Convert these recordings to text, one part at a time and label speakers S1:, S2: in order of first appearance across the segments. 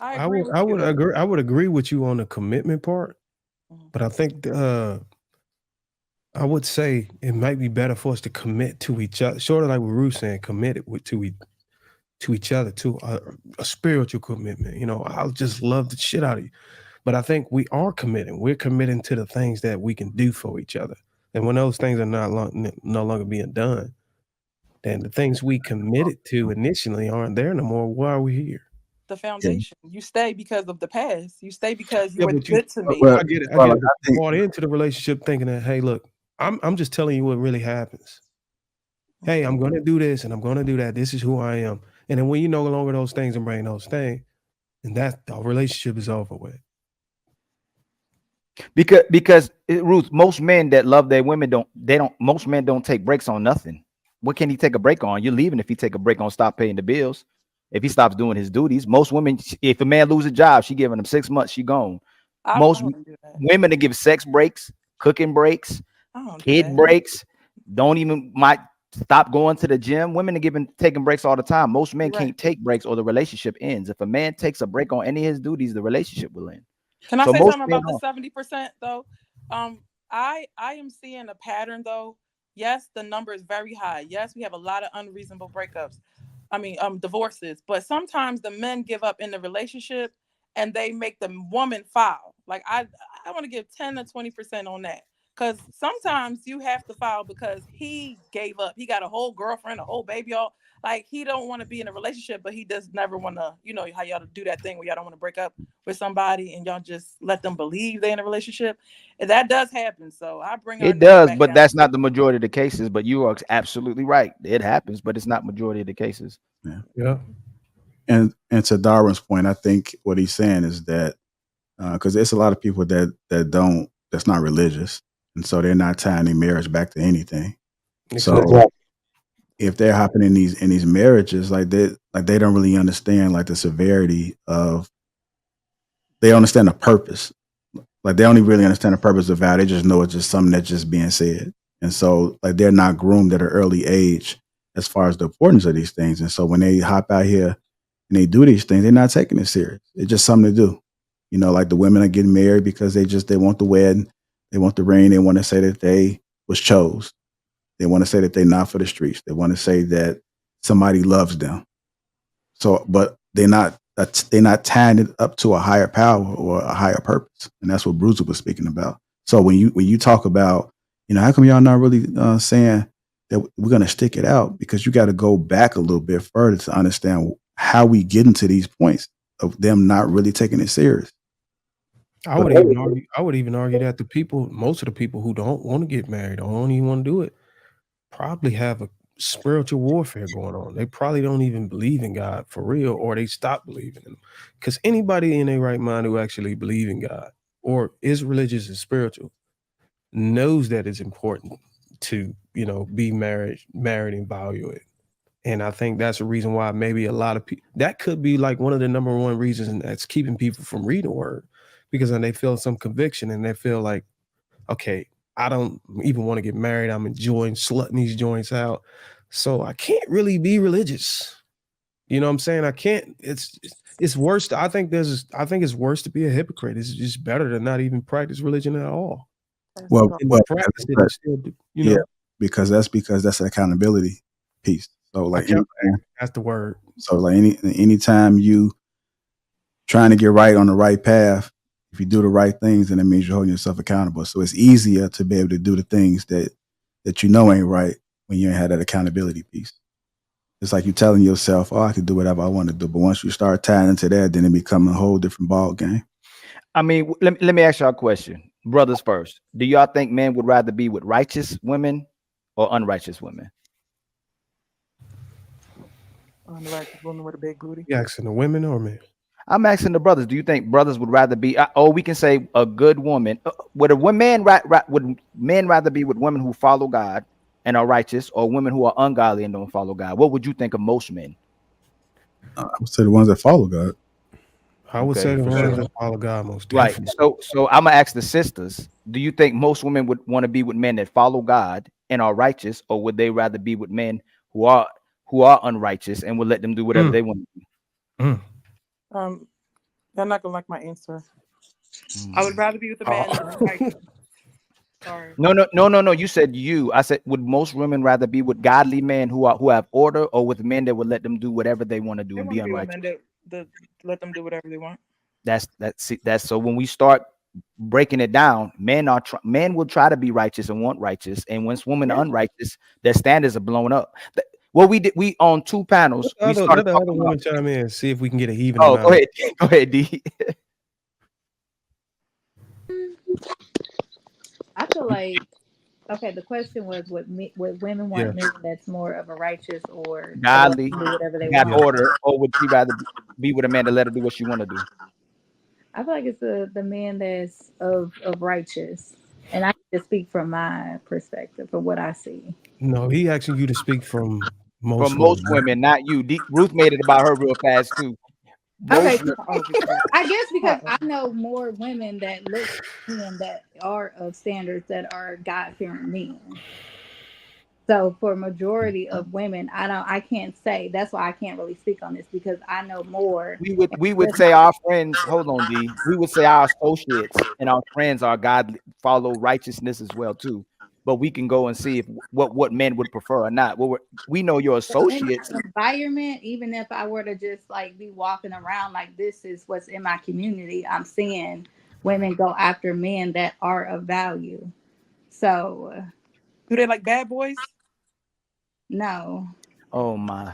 S1: I
S2: I
S1: agree
S2: would
S1: with
S2: I
S1: you.
S2: would agree I would agree with you on the commitment part,
S1: Mhm.
S2: but I think I would say it might be better for us to commit to each other, sort of like what Ruth saying, committed with to each other, to a spiritual commitment. You know, I'll just love the shit out of you. But I think we are committing. We're committing to the things that we can do for each other. And when those things are no longer being done, then the things we committed to initially aren't there no more. Why are we here?
S1: The
S3: Yeah.
S1: foundation. You stay because of the past. You stay because you
S2: Yeah,
S1: were
S2: but you,
S1: good to
S3: Well,
S1: me.
S3: well,
S2: I get it. I
S3: well,
S2: get
S3: like,
S2: it. But
S3: I
S2: you
S3: think
S2: bought into the relationship thinking that, hey, look, I'm just telling you what really happens. Hey,
S1: Mhm.
S2: I'm gonna do this and I'm gonna do that. This is who I am. And then when you no longer those things and bring those things, and that the relationship is over with.
S4: Ruth, most men that love their women don't most men don't take breaks on nothing. What can he take a break on? You're leaving if he take a break on stop paying the bills. If he stops doing his duties, most women, if a man lose a job, she giving him 6 months, she gone.
S1: I
S4: Most
S1: wouldn't do that.
S4: women to give sex breaks, cooking breaks,
S1: I don't do
S4: kid
S1: that.
S4: breaks, don't even might stop going to the gym. Women are giving taking breaks all the time. Most men
S1: You're right.
S4: can't take breaks or the relationship ends. If a man takes a break on any of his duties, the relationship will end.
S1: Can I
S4: So
S1: say
S4: most
S1: something
S4: men
S1: about the
S4: are.
S1: 70% though? I am seeing a pattern though. Yes, the number is very high. Yes, we have a lot of unreasonable breakups. I mean, divorces. But sometimes the men give up in the relationship and they make the woman file. Like I want to give 10 to 20% on that. Because sometimes you have to file because he gave up. He got a whole girlfriend, a whole baby, all like he don't want to be in a relationship, but he does never want to, you know, how y'all do that thing where y'all don't want to break up with somebody and y'all just let them believe they're in a relationship. And that does happen. So I bring our
S4: It
S1: number
S4: does,
S1: back
S4: but
S1: down
S4: that's
S1: to
S4: not the majority of the cases. But you are absolutely right. It happens, but it's not majority of the cases.
S3: yeah.
S2: Yeah.
S3: And to Darwin's point, I think what he's saying is that because there's a lot of people that's not religious, and so they're not tying their marriage back to anything. So
S2: Exactly.
S3: if they're hopping in these marriages, like they don't really understand like the severity of they understand the purpose. Like they only really understand the purpose of vow. They just know it's just something that's just being said. And so like they're not groomed at an early age as far as the importance of these things. And so when they hop out here and they do these things, they're not taking it serious. It's just something to do. You know, like the women are getting married because they want the wedding, they want the ring, they want to say that they was chose. They want to say that they're not for the streets. They want to say that somebody loves them. So, but they're not tying it up to a higher power or a higher purpose, and that's what Bruce was speaking about. So when you talk about, you know, how come y'all not really saying that we're going to stick it out? Because you got to go back a little bit further to understand how we get into these points of them not really taking it serious. But
S2: I would even argue that the people, most of the people who don't want to get married or don't even want to do it, probably have a spiritual warfare going on. They probably don't even believe in God for real, or they stop believing in him. Because anybody in their right mind who actually believe in God or is religious and spiritual knows that it's important to, you know, be married and value it. And I think that's the reason why maybe a lot of people, that could be like one of the number one reasons that's keeping people from reading the word, because then they feel some conviction and they feel like, okay, I don't even want to get married. I'm enjoying slutting these joints out. So I can't really be religious. You know what I'm saying? I can't, it's worse. I think it's worse to be a hypocrite. It's just better to not even practice religion at all.
S1: First of
S3: well,
S1: all.
S2: And
S3: well,
S2: to practice it
S3: but
S2: and still do, you
S3: yeah,
S2: know,
S3: because that's an accountability piece. So like
S2: account
S3: anytime,
S2: that's the word.
S3: so like anytime you trying to get right on the right path, if you do the right things, then it means you're holding yourself accountable. So it's easier to be able to do the things that you know ain't right when you ain't had that accountability piece. It's like you telling yourself, "Oh, I can do whatever I want to do," but once you start tying into that, then it becomes a whole different ball game.
S4: I mean, let me ask y'all a question. Brothers first. Do y'all think men would rather be with righteous women or unrighteous women?
S1: Unrighteous woman with a big booty.
S2: You asking the women or men?
S4: I'm asking the brothers. Do you think brothers would rather be? Or we can say a good woman. Would men rather be with women who follow God and are righteous, or women who are ungodly and don't follow God? What would you think of most men?
S3: I would say the ones that follow God.
S2: I would
S4: Okay,
S2: say the
S4: for
S2: ones
S4: sure.
S2: that follow God most
S4: Right.
S2: definitely.
S4: So I'm gonna ask the sisters. Do you think most women would want to be with men that follow God and are righteous, or would they rather be with men who are unrighteous and would let them do whatever
S2: Mm,
S4: they want to do?
S2: mm.
S1: Um, They're not gonna like my answer. I would rather be with a man that's righteous. Sorry.
S4: No. You said you. I said, would most women rather be with godly men who have order, or with men that would let them do whatever they want to do
S1: They
S4: and
S1: want
S4: be
S1: to be with
S4: unrighteous?
S1: men that let them do whatever they want.
S4: That's so when we start breaking it down, men will try to be righteous and want righteous, and once women are unrighteous, their standards are blown up. What we on 2 panels, we started
S2: Let the other
S4: talking about.
S2: woman chime in and see if we can get an even
S4: Oh,
S2: amount.
S4: go ahead, D.
S5: I feel like okay. The question was, would women
S2: Yeah.
S5: want men that's more of a righteous or
S4: Godly,
S5: do whatever they
S4: got
S5: want?
S4: order, or would she rather be with a man to let her do what she want to do?
S5: I feel like it's the man that's of righteous, and I can just speak from my perspective from what I see.
S2: No, he asking you to speak from
S4: From
S2: most
S4: most
S2: women.
S4: women, not you. Ruth made it about her real fast too.
S5: Okay,
S4: Most
S5: I guess because I know more women that look men that are of standards that are God fearing men. So for majority of women, I can't say. That's why I can't really speak on this because I know more.
S4: we would say our friends, hold on, D. We would say our associates and our friends are godly, follow righteousness as well too. But we can go and see if what men would prefer or not. We know your
S5: In
S4: associates.
S5: my environment, even if I were to just like be walking around like this is what's in my community, I'm seeing women go after men that are of value. So
S1: Do they like bad boys?
S5: no.
S4: Oh my.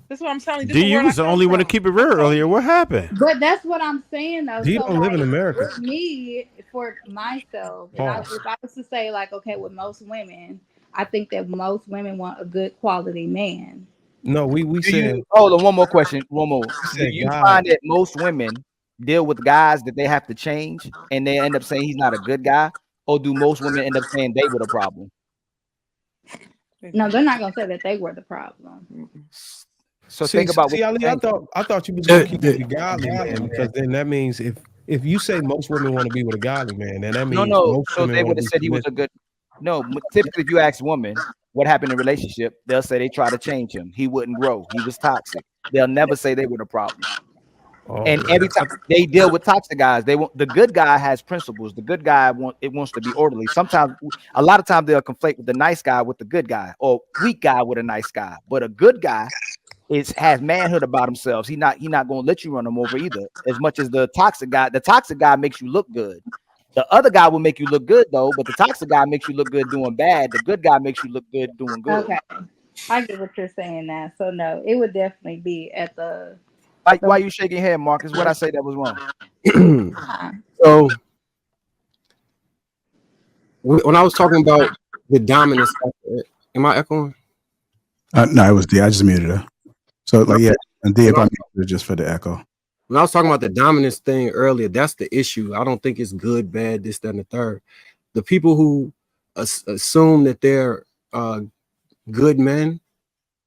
S1: This is what I'm telling you. This is
S6: D,
S1: the
S6: you
S1: word I
S6: was the
S1: come
S6: only one to
S1: from.
S6: keep it
S1: I
S6: real
S1: told
S6: earlier.
S1: you.
S6: What happened?
S5: But that's what I'm saying though.
S2: He
S5: So
S2: don't live
S5: like
S2: in America.
S5: with me, for myself, and
S2: Pause.
S5: if I was to say like, okay, with most women, I think that most women want a good quality man.
S2: No, we
S4: Do
S2: said
S4: you hold on? One more question. One more.
S2: we
S4: Do
S2: said
S4: you
S2: God.
S4: find that most women deal with guys that they have to change and they end up saying he's not a good guy, or do most women end up saying they were the problem?
S5: No, they're not gonna say that they were the problem.
S4: So think about what
S2: See,
S4: you're
S2: Ali,
S4: saying.
S2: I thought you was gonna
S3: The-
S2: keep it
S3: the-
S2: the godly man because then that means if you say most women want to be with a godly man, then that means
S4: No.
S2: most
S4: So
S2: women
S4: they
S2: want
S4: would
S2: to
S4: have
S2: be
S4: said he was a
S2: submissive.
S4: good. No, typically, if you ask women what happened in a relationship, they'll say they try to change him. He wouldn't grow. He was toxic. They'll never say they were the problem.
S2: Oh,
S4: And every time they deal with toxic guys, they want the good guy has principles. The good guy wants to be orderly. Sometimes, a lot of times, they'll conflate with the nice guy with the good guy, or weak guy with a nice guy. But a good guy has manhood about himself. He not going to let you run him over either. As much as the toxic guy makes you look good. The other guy will make you look good though, but the toxic guy makes you look good doing bad. The good guy makes you look good doing good.
S5: Okay, I get what you're saying now. So no, it would definitely be at
S4: Why
S5: the
S4: you shaking your head, Marcus? What I say that was wrong?
S7: So when I was talking about the dominance, am I echoing?
S3: no, it was D. I just muted her. So
S7: When
S3: like yeah, and D
S7: when I,
S3: if I muted her just for the echo.
S7: when I was talking about the dominance thing earlier, that's the issue. I don't think it's good, bad, this, that, and the third. The people who assume that they're good men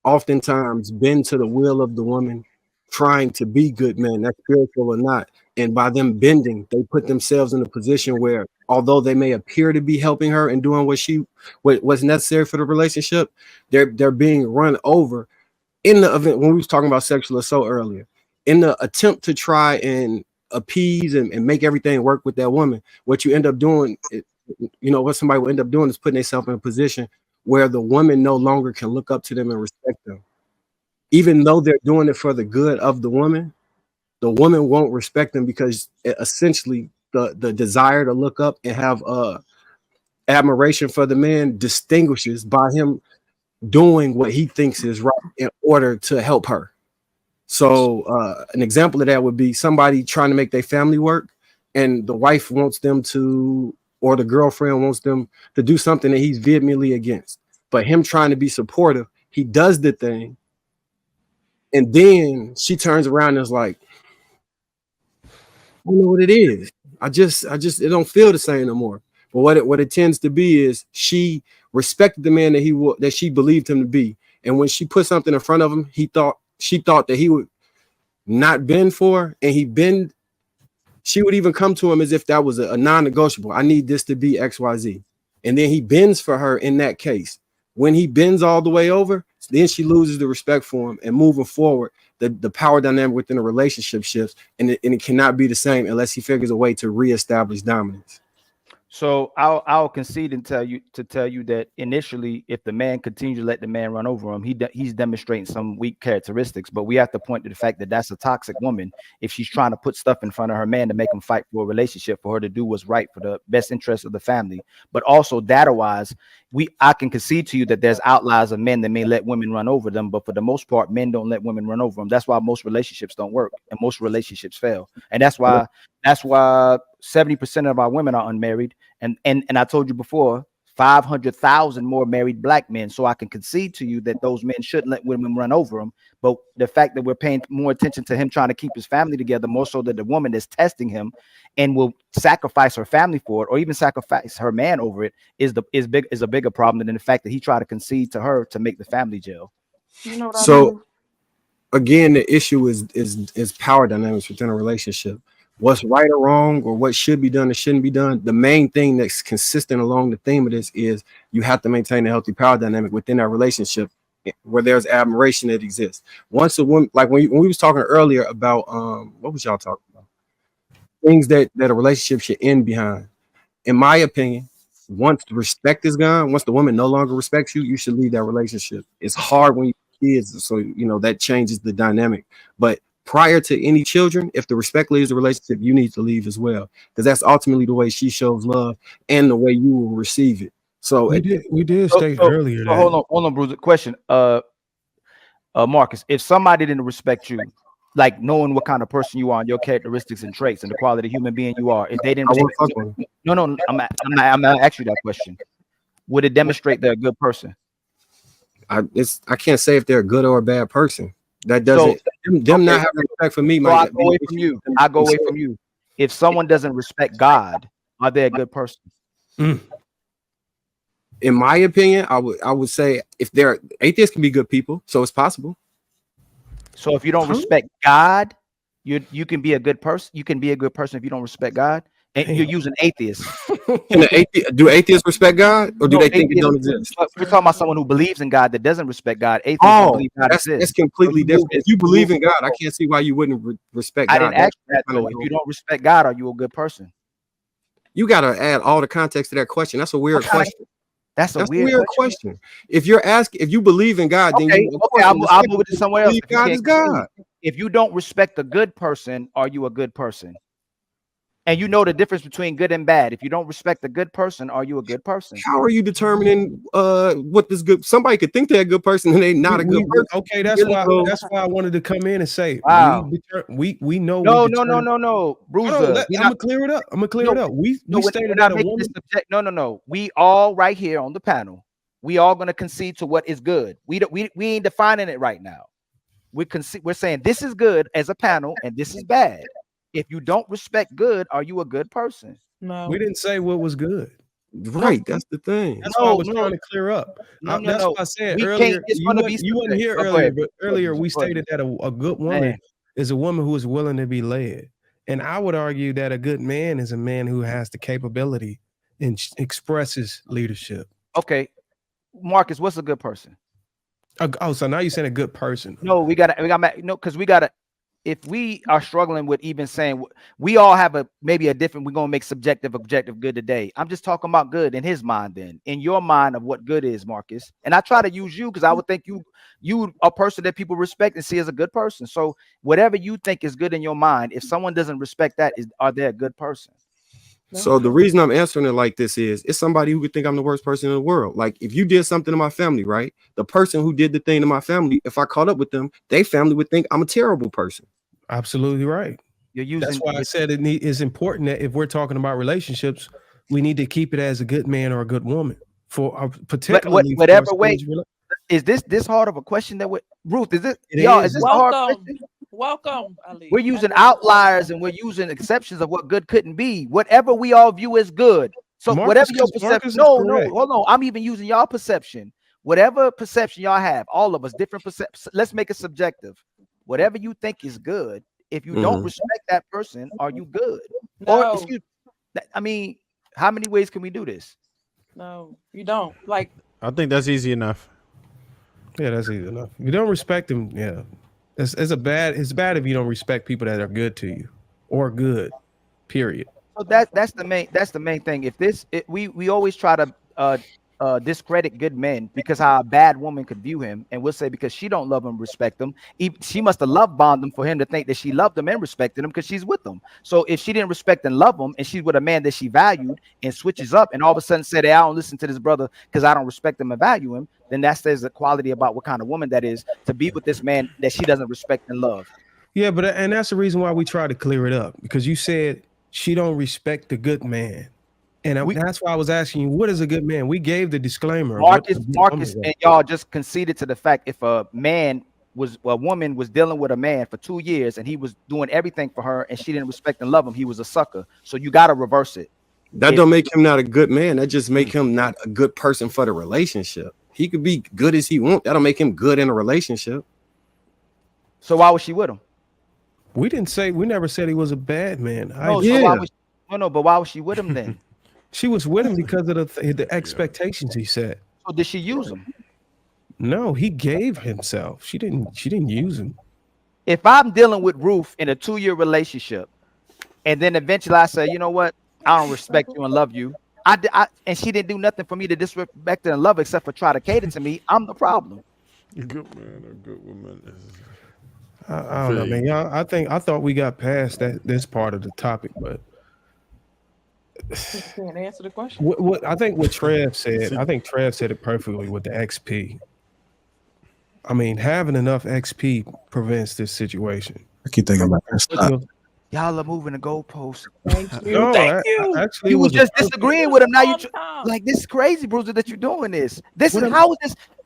S7: oftentimes bend to the will of the woman, trying to be good men, that's spiritual or not. And by them bending, they put themselves in a position where, although they may appear to be helping her and doing what's necessary for the relationship, they're being run over in the event. When we was talking about sexual assault earlier, in the attempt to try and appease and make everything work with that woman, what you end up doing, what somebody will end up doing is putting themselves in a position where the woman no longer can look up to them and respect them. Even though they're doing it for the good of the woman won't respect them because essentially the desire to look up and have admiration for the man distinguishes by him doing what he thinks is right in order to help her. So an example of that would be somebody trying to make their family work, and the wife wants them to, or the girlfriend wants them to do something that he's vehemently against. But him trying to be supportive, he does the thing, and then she turns around and is like, I know what it is. It don't feel the same no more. But what it tends to be is she respected the man that she believed him to be, and when she put something in front of him, she thought that he would not bend for her, and he bend. She would even come to him as if that was a non-negotiable. I need this to be XYZ, and then he bends for her in that case. When he bends all the way over, then she loses the respect for him, and moving forward, the power dynamic within a relationship shifts, and it cannot be the same unless he figures a way to reestablish dominance.
S4: So I'll concede and tell you that initially, if the man continues to let the man run over him, he's demonstrating some weak characteristics. But we have to point to the fact that that's a toxic woman if she's trying to put stuff in front of her man to make him fight for a relationship, for her to do what's right for the best interest of the family. But also data wise, I can concede to you that there's outliers of men that may let women run over them, but for the most part, men don't let women run over them. That's why most relationships don't work and most relationships fail, and that's why 70% of our women are unmarried. And I told you before, 500,000 more married black men. So I can concede to you that those men shouldn't let women run over them. But the fact that we're paying more attention to him trying to keep his family together, more so than the woman that's testing him and will sacrifice her family for it, or even sacrifice her man over it, is a bigger problem than the fact that he tried to concede to her to make the family jail.
S1: You know what
S7: So again, the issue is power dynamics within a relationship. What's right or wrong, or what should be done or shouldn't be done. The main thing that's consistent along the theme of this is you have to maintain a healthy power dynamic within that relationship where there's admiration that exists. Once a woman, like when we was talking earlier about what was y'all talking about? Things that a relationship should end behind. In my opinion, once the respect is gone, once the woman no longer respects you, you should leave that relationship. It's hard when you have kids, so that changes the dynamic. But prior to any children, if the respect leaves the relationship, you need to leave as well, because that's ultimately the way she shows love and the way you will receive it. So
S2: we did state earlier that.
S4: Hold on, Bruce. Question, Marcus, if somebody didn't respect you, like knowing what kind of person you are and your characteristics and traits and the quality of human being you are, if they didn't respect you, no, I'm not asking you that question. Would it demonstrate they're a good person?
S7: I can't say if they're a good or a bad person. That doesn't them not having respect for me.
S4: So I go away from you. I go away from you. If someone doesn't respect God, are they a good person?
S7: In my opinion, I would say if they're atheists can be good people, so it's possible. So
S4: if you don't respect God, you can be a good person. You can be a good person if you don't respect God. And you're using atheists.
S7: Do atheists respect God, or do they think it don't exist?
S4: We're talking about someone who believes in God that doesn't respect God. Atheists don't believe God exists.
S7: That's completely different. If you believe in God, I can't see why you wouldn't respect God.
S4: I didn't ask that though. If you don't respect God, are you a good person?
S7: You got to add all the context to that question. That's a weird question.
S4: That's a weird question.
S7: If you believe in God, then
S4: I'll move it to somewhere else.
S7: God is God.
S4: If you don't respect a good person, are you a good person? And you know the difference between good and bad. If you don't respect a good person, are you a good person?
S7: How are you determining what this good? Somebody could think they're a good person and they're not a good person.
S2: Okay, that's why I wanted to come in and say,
S4: wow.
S2: we know.
S4: No, Bruce.
S2: I'm gonna clear it up. We stated that a woman.
S4: No. We all right here on the panel. We all gonna concede to what is good. We ain't defining it right now. We're saying this is good as a panel and this is bad. If you don't respect good, are you a good person?
S1: No,
S2: we didn't say what was good.
S7: Right, that's the thing.
S2: That's why I was trying to clear up. That's why I said earlier. You weren't here earlier, but earlier we stated that a good woman is a woman who is willing to be led. And I would argue that a good man is a man who has the capability and expresses leadership.
S4: Okay, Marcus, what's a good person?
S2: So now you're saying a good person?
S4: No, because we gotta. If we are struggling with even saying we all have maybe a different, we're gonna make subjective, objective good today. I'm just talking about good in his mind, then in your mind of what good is, Marcus. And I try to use you because I would think you a person that people respect and see as a good person. So whatever you think is good in your mind, if someone doesn't respect that, are they a good person?
S7: So the reason I'm answering it like this is it's somebody who would think I'm the worst person in the world. Like if you did something to my family, right? The person who did the thing to my family, if I caught up with them, their family would think I'm a terrible person.
S2: Absolutely right. That's why I said it is important that if we're talking about relationships, we need to keep it as a good man or a good woman for particularly
S4: whatever way. Is this hard of a question that Ruth? Is this y'all? Is this a hard question?
S1: Welcome, Ali.
S4: We're using outliers and we're using exceptions of what good couldn't be. Whatever we all view as good. So whatever your perception. No, hold on. I'm even using y'all perception. Whatever perception y'all have, all of us different perceptions. Let's make it subjective. Whatever you think is good, if you don't respect that person, are you good?
S1: No.
S4: Or I mean, how many ways can we do this?
S1: No, you don't. Like,
S6: I think that's easy enough.
S2: Yeah, that's easy enough. You don't respect him, yeah. It's bad if you don't respect people that are good to you or good. Period.
S4: So that's the main thing. If we always try to discredit good men because how a bad woman could view him, and we'll say because she don't love him, respect him. She must have love bombed him for him to think that she loved him and respected him because she's with him. So if she didn't respect and love him, and she's with a man that she valued and switches up, and all of a sudden said, "Hey, I don't listen to this brother because I don't respect him and value him," then that says a quality about what kind of woman that is to be with this man that she doesn't respect and love.
S2: Yeah, but and that's the reason why we try to clear it up, because you said she don't respect the good man. And that's why I was asking you, what is a good man? We gave the disclaimer.
S4: Marcus, and y'all just conceded to the fact if a woman was dealing with a man for 2 years and he was doing everything for her and she didn't respect and love him, he was a sucker. So you got to reverse it.
S7: That don't make him not a good man. That just make him not a good person for the relationship. He could be good as he wants. That'll make him good in a relationship.
S4: So why was she with him?
S2: We never said he was a bad man.
S4: But why was she with him then?
S2: She was with him because of the expectations he set.
S4: So did she use him?
S2: No, he gave himself. She didn't use him.
S4: If I'm dealing with Ruth in a 2-year relationship, and then eventually I say, you know what, I don't respect you and love you, and she didn't do nothing for me to disrespect her and love except for try to cater to me, I'm the problem.
S6: A good man, a good woman.
S2: I don't know, man. Y'all, I thought we got past this part of the topic, but
S1: can't answer the question.
S2: I think what Trev said, I think Trev said it perfectly with the XP. I mean, having enough XP prevents this situation.
S3: I keep thinking about that.
S4: Y'all are moving the goalposts.
S1: Thank you.
S2: No,
S1: Thank you.
S2: Actually,
S4: You was just disagreeing with him. Now you
S1: Time.
S4: like this is crazy, Bruiser, that you're doing this.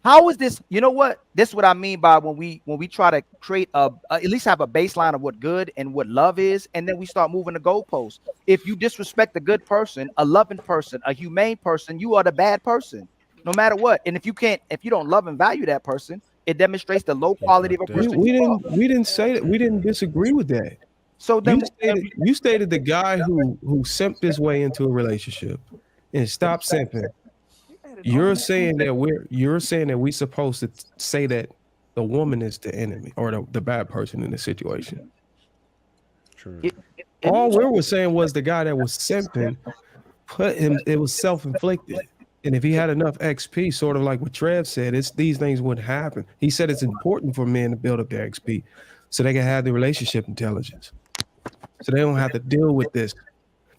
S4: How is this? You know what? This is what I mean by when we try to create at least have a baseline of what good and what love is, and then we start moving the goalposts. If you disrespect a good person, a loving person, a humane person, you are the bad person, no matter what. And if you don't love and value that person, it demonstrates the low quality of a person.
S2: We didn't say that. We didn't disagree with that.
S4: So then
S2: you stated the guy who simped his way into a relationship and stopped simping. You're saying that we're supposed to say that the woman is the enemy or the bad person in the situation.
S6: True.
S2: All we were saying was the guy that was simping it was self-inflicted. And if he had enough XP, sort of like what Trev said, these things wouldn't happen. He said it's important for men to build up their XP so they can have the relationship intelligence. So they don't have to deal with this.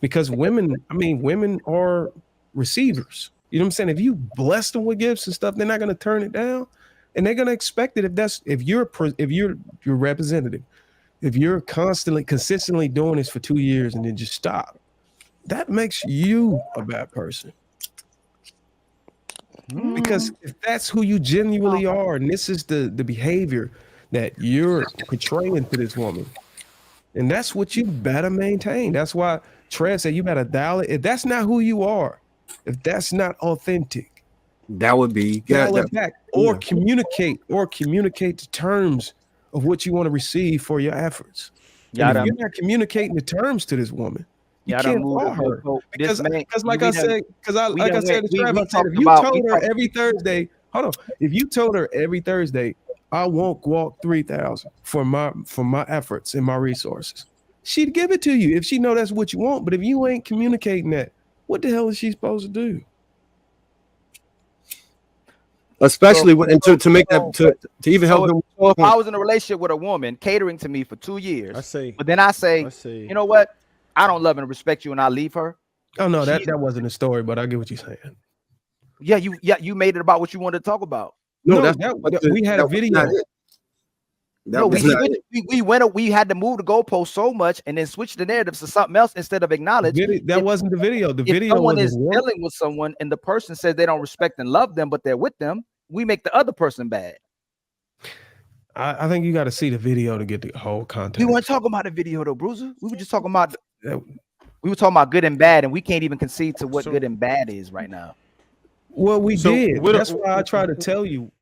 S2: Because women are receivers. You know what I'm saying? If you bless them with gifts and stuff, they're not going to turn it down, and they're going to expect it. If you're your representative, if you're consistently doing this for 2 years and then just stop, that makes you a bad person. Because if that's who you genuinely are, and this is the behavior that you're portraying to this woman, and that's what you better maintain. That's why Trev said you better dial it. If that's not who you are, if that's not authentic,
S7: that would be
S2: dial it back or communicate the terms of what you want to receive for your efforts. If you're not communicating the terms to this woman, you can't call her. Because like I said to Trev, if you told her every Thursday, if you told her every Thursday, I won't walk 3,000 for my efforts and my resources, she'd give it to you if she know that's what you want. But if you ain't communicating that, what the hell is she supposed to do?
S7: Especially to make that to even help him.
S4: So if I was in a relationship with a woman catering to me for 2 years, but then I say, you know what, I don't love and respect you, and I leave her.
S2: Oh no, that wasn't a story, but I get what you're saying.
S4: Yeah, you made it about what you wanted to talk about.
S2: No, we had a video.
S4: We had to move the goalpost so much and then switch the narrative to something else instead of acknowledge.
S2: That wasn't the video. The video
S4: someone is dealing with someone and the person says they don't respect and love them, but they're with them, we make the other person bad.
S2: I think you got to see the video to get the whole context.
S4: We weren't talking about the video though, Bruiser. We were just talking about good and bad, and we can't even concede to what good and bad is right now.
S2: Well, we did. That's why I try to tell you